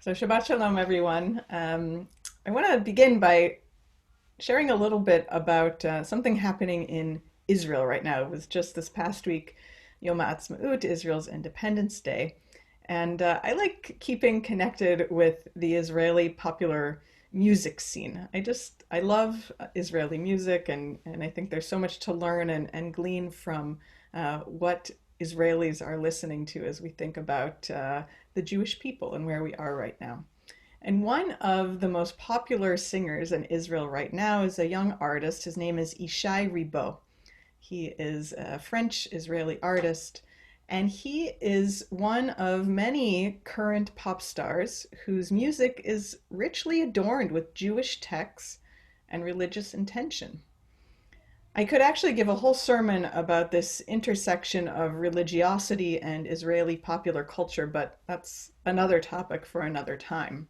So Shabbat Shalom, everyone. I want to begin by sharing a little bit about something happening in Israel right now. It was just this past week, Yom HaAtzmaut, Israel's Independence Day. And I like keeping connected with the Israeli popular music scene. I love Israeli music, and I think there's so much to learn and glean from what Israelis are listening to as we think about the Jewish people and where we are right now. And one of the most popular singers in Israel right now is a young artist. His name is Yishai Ribo. He is a French Israeli artist, and he is one of many current pop stars whose music is richly adorned with Jewish texts and religious intention. I could actually give a whole sermon about this intersection of religiosity and Israeli popular culture, but that's another topic for another time.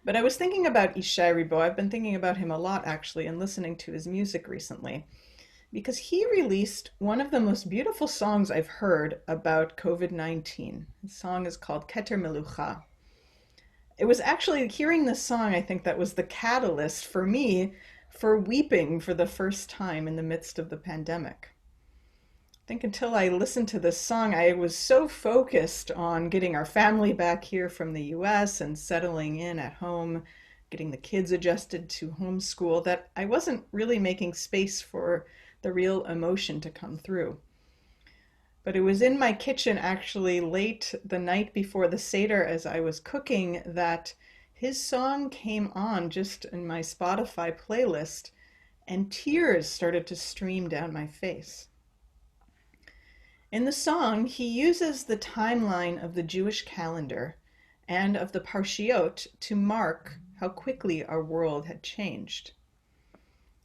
But I was thinking about Yishai Ribo. I've been thinking about him a lot, actually, and listening to his music recently, because he released one of the most beautiful songs I've heard about COVID-19. The song is called Keter Melucha. It was actually hearing this song, I think, that was the catalyst for me for weeping for the first time in the midst of the pandemic. I think until I listened to this song, I was so focused on getting our family back here from the US and settling in at home, getting the kids adjusted to homeschool, that I wasn't really making space for the real emotion to come through. But it was in my kitchen actually late the night before the Seder as I was cooking that his song came on just in my Spotify playlist, and tears started to stream down my face. In the song, he uses the timeline of the Jewish calendar and of the Parshiot to mark how quickly our world had changed. It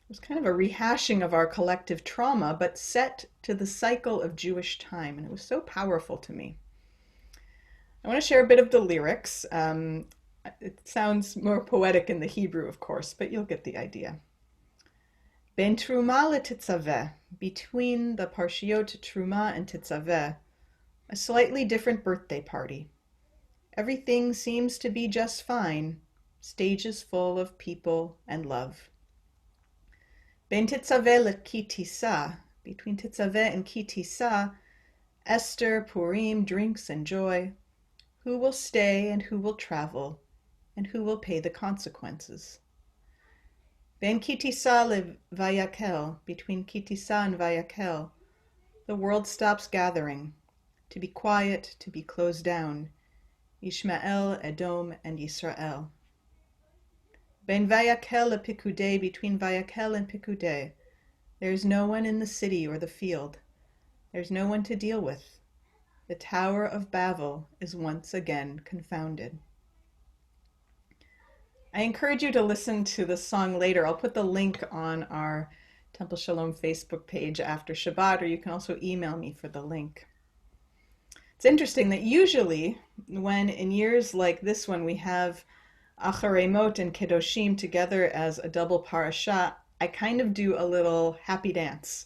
was kind of a rehashing of our collective trauma, but set to the cycle of Jewish time, and it was so powerful to me. I want to share a bit of the lyrics. It sounds more poetic in the Hebrew, of course, but you'll get the idea. Ben Truma leTitzaveh, between the Parshiot Truma and Titzaveh, a slightly different birthday party. Everything seems to be just fine, stages full of people and love. Ben Titzaveh leKitisa, between Titzaveh and Kitisa, Esther, Purim, drinks and joy. Who will stay and who will travel, and who will pay the consequences? Ben Kitisa leVayakel, between Kitisa and Vayakel, the world stops gathering, to be quiet, to be closed down, Ishmael, Edom, and Israel. Ben Vayakel lePikudei, between Vayakel and Pikudei, there is no one in the city or the field. There's no one to deal with. The Tower of Babel is once again confounded. I encourage you to listen to the song later. I'll put the link on our Temple Shalom Facebook page after Shabbat, or you can also email me for the link. It's interesting that usually when in years like this one we have Achrei and Kedoshim together as a double parasha, I kind of do a little happy dance.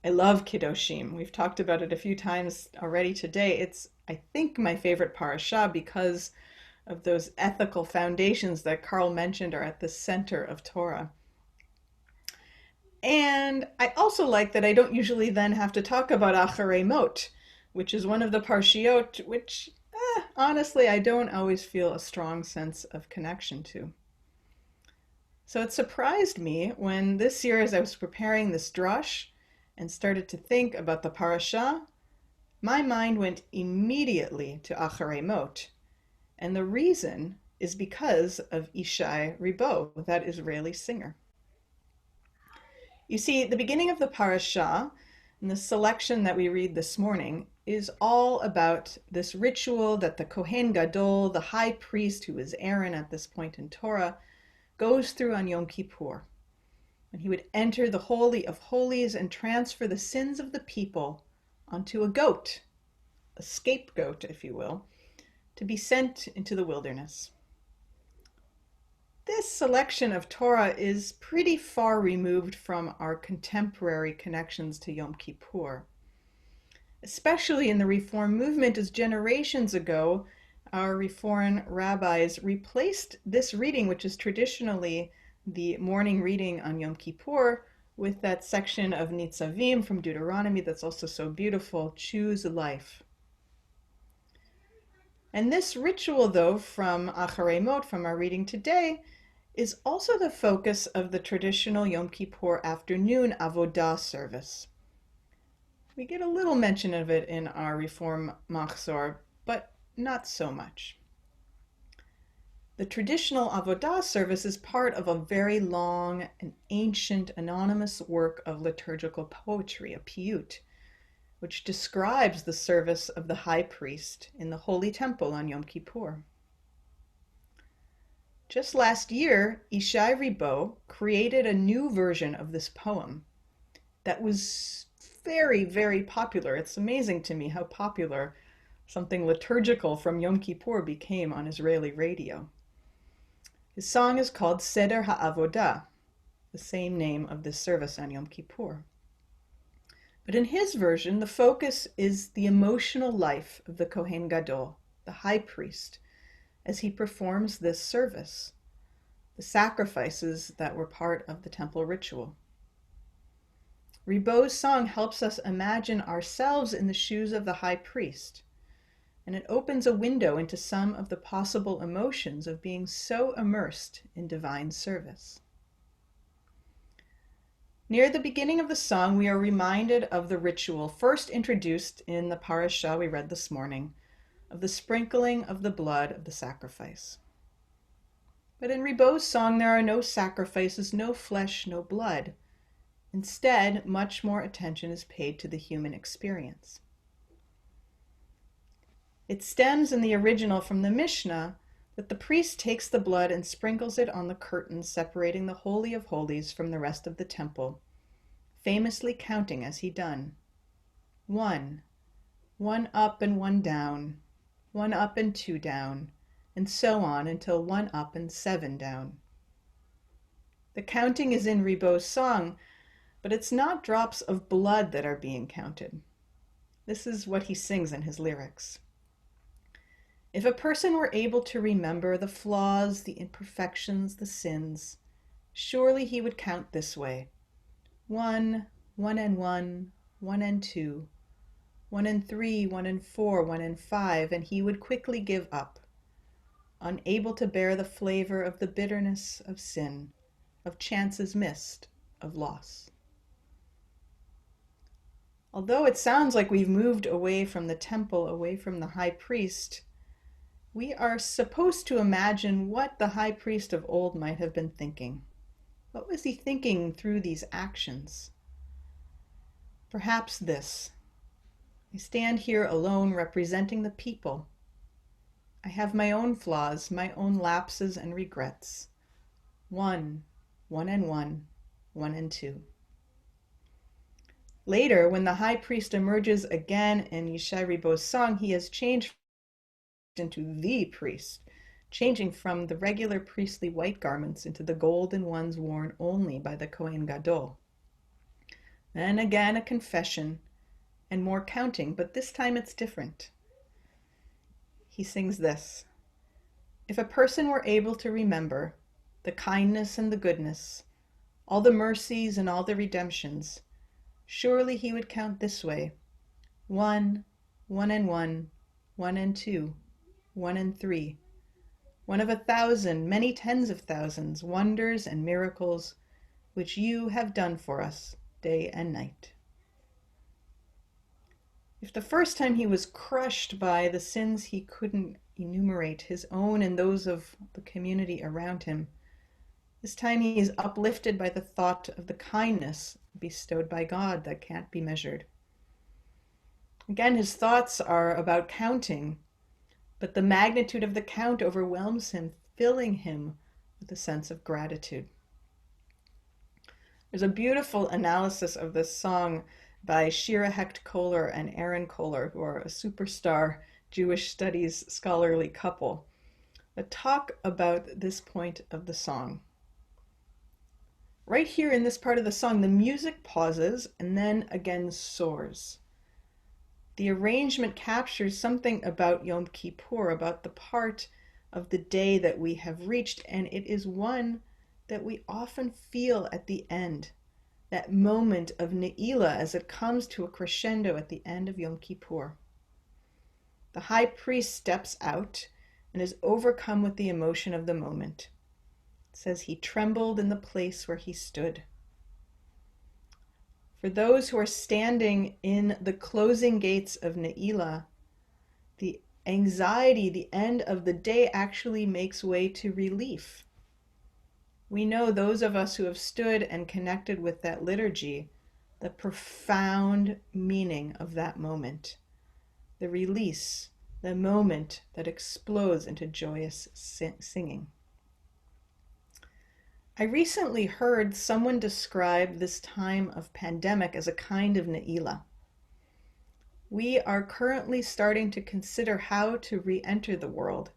I love Kedoshim. We've talked about it a few times already today. It's, I think, my favorite parasha because of those ethical foundations that Carl mentioned are at the center of Torah. And I also like that I don't usually then have to talk about Achrei, which is one of the Parshiot, which honestly I don't always feel a strong sense of connection to. So it surprised me when this year, as I was preparing this drush and started to think about the parasha, my mind went immediately to Achrei. And the reason is because of Yishai Ribo, that Israeli singer. You see, the beginning of the parasha, and the selection that we read this morning, is all about this ritual that the Kohen Gadol, the high priest who is Aaron at this point in Torah, goes through on Yom Kippur. When he would enter the Holy of Holies and transfer the sins of the people onto a goat, a scapegoat, if you will, to be sent into the wilderness. This selection of Torah is pretty far removed from our contemporary connections to Yom Kippur, especially in the Reform movement, as generations ago, our Reform rabbis replaced this reading, which is traditionally the morning reading on Yom Kippur, with that section of Nitzavim from Deuteronomy that's also so beautiful, choose life. And this ritual, though, from Achrei from our reading today, is also the focus of the traditional Yom Kippur afternoon Avodah service. We get a little mention of it in our Reform Machzor, but not so much. The traditional Avodah service is part of a very long and ancient anonymous work of liturgical poetry, a piyut, which describes the service of the high priest in the Holy Temple on Yom Kippur. Just last year, Ishai Ribo created a new version of this poem that was very, very popular. It's amazing to me how popular something liturgical from Yom Kippur became on Israeli radio. His song is called Seder HaAvodah, the same name of this service on Yom Kippur. But in his version, the focus is the emotional life of the Kohen Gadol, the high priest, as he performs this service, the sacrifices that were part of the temple ritual. Ribo's song helps us imagine ourselves in the shoes of the high priest, and it opens a window into some of the possible emotions of being so immersed in divine service. Near the beginning of the song, we are reminded of the ritual first introduced in the parasha we read this morning, of the sprinkling of the blood of the sacrifice. But in Ribo's song, there are no sacrifices, no flesh, no blood. Instead, much more attention is paid to the human experience. It stems in the original from the Mishnah that the priest takes the blood and sprinkles it on the curtains separating the Holy of Holies from the rest of the temple, famously counting as he done. 1, 1 up and 1 down, 1 up and 2 down, and so on until 1 up and 7 down. The counting is in Ribo's song, but it's not drops of blood that are being counted. This is what he sings in his lyrics. If a person were able to remember the flaws, the imperfections, the sins, surely he would count this way. 1, 1 and 1, 1 and 2, 1 and 3, 1 and 4, 1 and 5, and he would quickly give up, unable to bear the flavor of the bitterness of sin, of chances missed, of loss. Although it sounds like we've moved away from the temple, away from the high priest, we are supposed to imagine what the high priest of old might have been thinking. What was he thinking through these actions? Perhaps this: I stand here alone representing the people. I have my own flaws, my own lapses and regrets. 1, 1 and 1, 1 and 2. Later, when the high priest emerges again in Yishai Ribo's song, he has changed into the priest, changing from the regular priestly white garments into the golden ones worn only by the Kohen Gadol. Then again a confession and more counting, but this time it's different. He sings this: if a person were able to remember the kindness and the goodness, all the mercies and all the redemptions, surely he would count this way: 1, 1 and 1, 1 and 2, 1 and 3, 1 of 1,000, many tens of thousands, wonders and miracles which you have done for us day and night. If the first time he was crushed by the sins he couldn't enumerate, his own and those of the community around him, this time he is uplifted by the thought of the kindness bestowed by God that can't be measured. Again, his thoughts are about counting, but the magnitude of the count overwhelms him, filling him with a sense of gratitude. There's a beautiful analysis of this song by Shira Hecht Kohler and Aaron Kohler, who are a superstar Jewish studies scholarly couple, that talk about this point of the song. Right here in this part of the song, the music pauses and then again soars. The arrangement captures something about Yom Kippur, about the part of the day that we have reached, and it is one that we often feel at the end, that moment of Ne'ilah as it comes to a crescendo at the end of Yom Kippur. The high priest steps out and is overcome with the emotion of the moment. It says he trembled in the place where he stood. For those who are standing in the closing gates of Ne'ilah, the anxiety, the end of the day actually makes way to relief. We know, those of us who have stood and connected with that liturgy, the profound meaning of that moment, the release, the moment that explodes into joyous singing. I recently heard someone describe this time of pandemic as a kind of Ne'ilah. We are currently starting to consider how to re-enter the world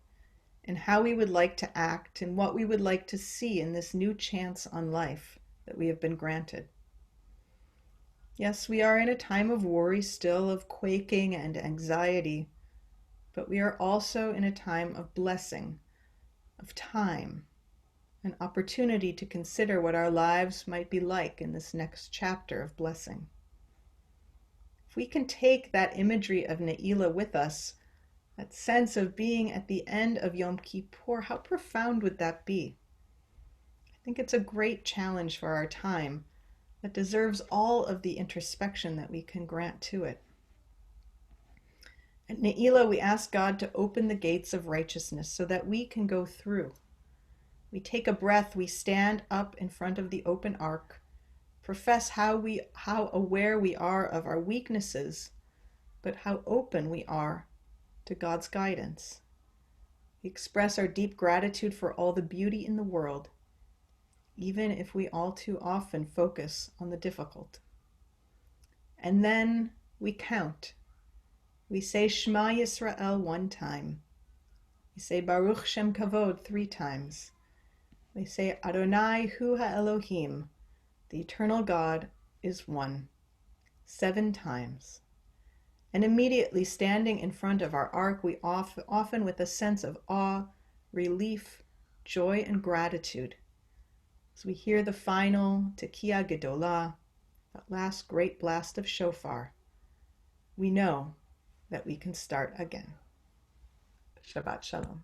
and how we would like to act and what we would like to see in this new chance on life that we have been granted. Yes, we are in a time of worry still, of quaking and anxiety, but we are also in a time of blessing, of time, an opportunity to consider what our lives might be like in this next chapter of blessing. If we can take that imagery of Ne'ilah with us, that sense of being at the end of Yom Kippur, how profound would that be? I think it's a great challenge for our time that deserves all of the introspection that we can grant to it. At Ne'ilah, we ask God to open the gates of righteousness so that we can go through. We take a breath, we stand up in front of the open ark, profess how aware we are of our weaknesses, but how open we are to God's guidance. We express our deep gratitude for all the beauty in the world, even if we all too often focus on the difficult. And then we count. We say Shema Yisrael 1 time. We say Baruch Shem Kavod 3 times. We say Adonai Hu HaElohim, the eternal God is one, 7 times. And immediately standing in front of our ark, we often with a sense of awe, relief, joy, and gratitude, as we hear the final Tekiah Gedolah, that last great blast of shofar, we know that we can start again. Shabbat Shalom.